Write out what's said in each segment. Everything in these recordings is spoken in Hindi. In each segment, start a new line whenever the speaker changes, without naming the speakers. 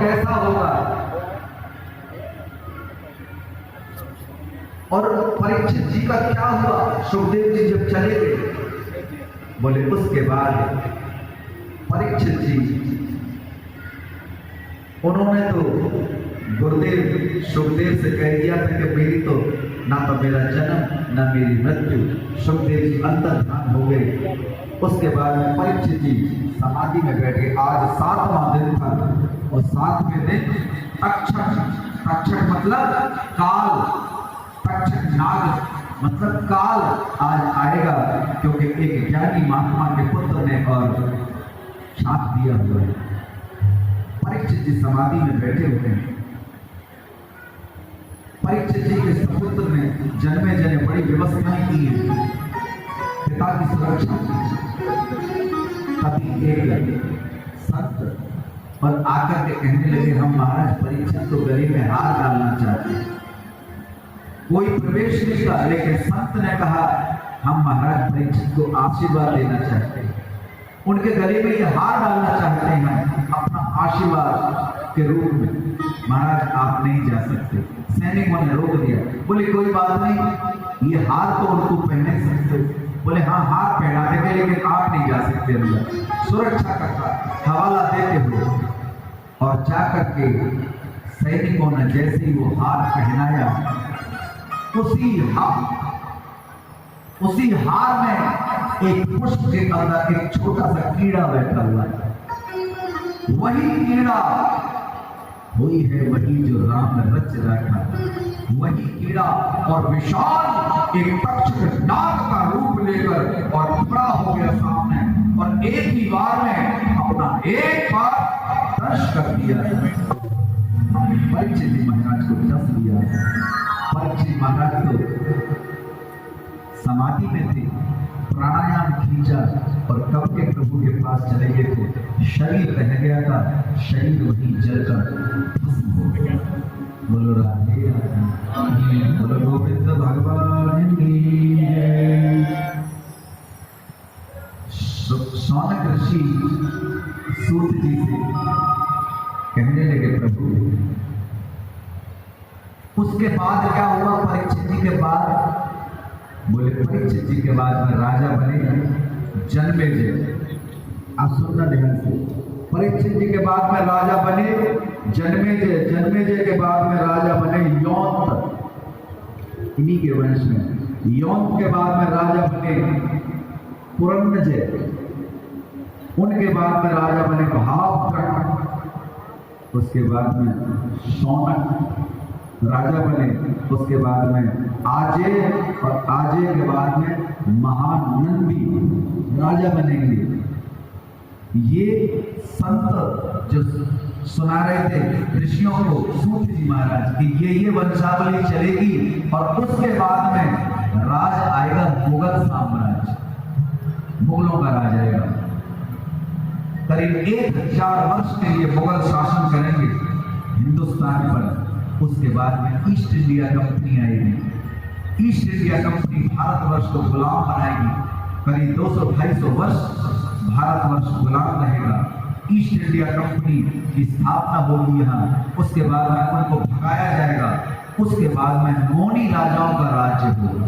कैसा होगा। और परीक्षित जी का क्या हुआ, सुखदेव जी जब चले गए, बोले उसके बाद परीक्षित जी उन्होंने तो गुरुदेव सुखदेव से कह दिया था कि मेरी तो ना तो मेरा जन्म ना मेरी मृत्यु। सुखदेव जी अंतर ध्यान हो गए। उसके बाद में परीक्षित जी समाधि में बैठे। आज 7वां दिन था और 7वें दिन तक्षक, तक्षक मतलब काल, तक्षक नाग मतलब काल आज आएगा, क्योंकि एक ज्ञानी महात्मा के पुत्र ने और शाप दिया हुआ है। परीक्षित जी समाधि में बैठे हुए हैं। परीक्षित जी के सपुत्र ने जन्मे जने बड़ी व्यवस्थाएं की है पिता की सुरक्षा की। तभी एक संत और आकर के कहने लगे, हम महाराज परीक्षित को गले में हार डालना चाहते हैं। कोई प्रवेश नहीं था, लेकिन संत ने कहा हम महाराज परीक्षित को आशीर्वाद देना चाहते हैं, उनके गले में ये हार डालना चाहते हैं अपना आशीर्वाद के रूप में। महाराज आप नहीं जा सकते। सैनिकों ने रोक दिया, बोले कोई बात नहीं, ये हार तो उनको पहने सकते। बोले हाँ हार पहना देंगे, लेकिन आप नहीं जा सकते अंदर। सुरक्षा का हवाला देते हुए और जाकर के सैनिकों ने जैसे ही वो हार पहनाया, उसी हार में एक पुष्प के अंदर एक छोटा सा कीड़ा बैठा हुआ है। वही कीड़ा हुई है वही जो राम ने रच रखा, वही कीड़ा और विशाल एक तक्षक नाग का रूप लेकर और खड़ा हो गया सामने, और एक ही बार में अपना एक बार दर्श कर दिया। परीक्षित जी महाराज को दस दिया। परीक्षित महाराज तो समाधि में थे, प्राणायाम खींचा और कब के प्रभु के पास चले गए थे। शरीर रह गया था, शरीर वही जलकर भस्म हो गया। बोलो राधे राधे, बोलो गोविंद भगवान की जय। शौनक ऋषि सूत जी से कहने लगे, प्रभु उसके बाद क्या हुआ परीक्षित जी के बाद? बोले परीक्षित जी के बाद में राजा बने जन्मेजय। आप सुनना ध्यान से, परीक्षित जी के बाद में राजा बने जन्मेजय, जन्मेजय के बाद में राजा बने यौन, इन्हीं के वंश में। यौन के बाद में राजा बने पुरंजय, उनके बाद में राजा बने भावग्रह, उसके बाद में शौनक राजा बने, उसके बाद में आजेय, और आजेय के बाद में महानंदी राजा बनेंगे। ये संत जो सुना रहे थे ऋषियों को, सूत जी महाराज कि ये वंशावली चलेगी, और उसके बाद में राज आएगा मुगल साम्राज्य, मुगलों का राज आएगा। करीब 1000 वर्ष के लिए मुगल शासन करेंगे हिंदुस्तान पर। उसके बाद में ईस्ट इंडिया कंपनी आएगी। ईस्ट इंडिया कंपनी भारतवर्ष को गुलाम बनाएगी। करीब 200-250 वर्ष भारतवर्ष गुलाम रहेगा। ईस्ट इंडिया कंपनी की स्थापना होगी यहाँ। उसके बाद में उनको भगाया जाएगा। उसके बाद में मौनी राजाओं का राज्य होगा।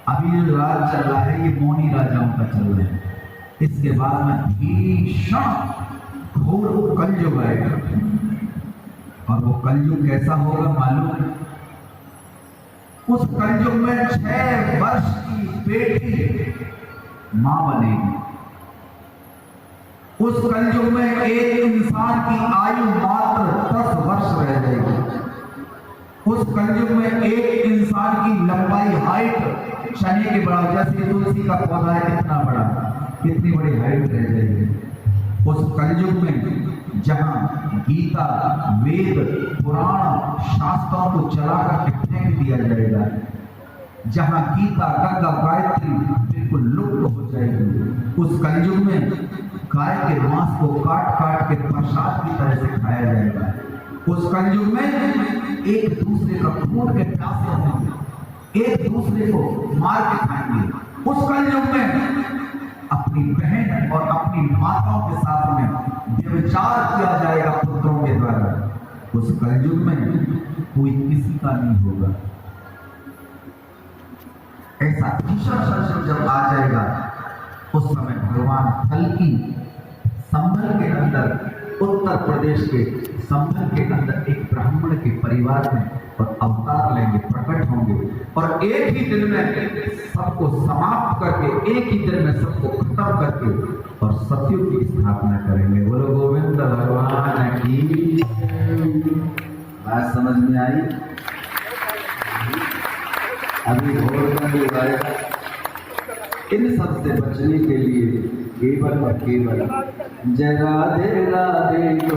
अभी जो राज चल रहा है ये मौनी राजाओं का चल रहा है। इसके बाद में भीषण घोर कलयुग आएगा, और वो कलयुग कैसा होगा मालूम? उस कलयुग में 6 वर्ष की बेटी मां बनेगी। उस कलयुग में एक इंसान की आयु मात्र 10 वर्ष रह जाएगी। उस कलयुग में एक इंसान की लंबाई हाइट शनि के बराबर, जैसे तुलसी का पौधा है कितना बड़ा, कितनी बड़ी हाइट रह जाएगी। उस कलयुग में जहां गीता, वेद, पुराण, शास्त्रों को जलाकर फेंक दिया जाएगा, जहां गीता, गंगा, गायत्री बिल्कुल लुप्त हो जाएगी, उस कलयुग में गाय के मांस को काट काट के प्रसाद की तरह से खाया जाएगा। उस कलयुग में एक दूसरे का खून के प्यासे होंगे, एक दूसरे को मार के खाएंगे। उस कलयुग में अपने अपनी बहन और अपनी माताओं के साथ में व्यभिचार किया जाएगा पुत्रों के द्वारा, उस कलयुग में कोई किसी का नहीं होगा। ऐसा भीषण संकट जब आ जाएगा, उस समय भगवान कल्कि संभल के अंदर, उत्तर प्रदेश के संभल के अंदर एक ब्राह्मण के परिवार में और अवतार लेंगे, प्रकट होंगे और एक ही दिन में सबको समाप्त करके, एक ही दिन में सबको खत्म करके और सतयुग की स्थापना करेंगे। बोलो गोविंद भगवान की। बात समझ में आई? अभी इन सब से बचने के लिए केवल और केवल जय राधे राधे।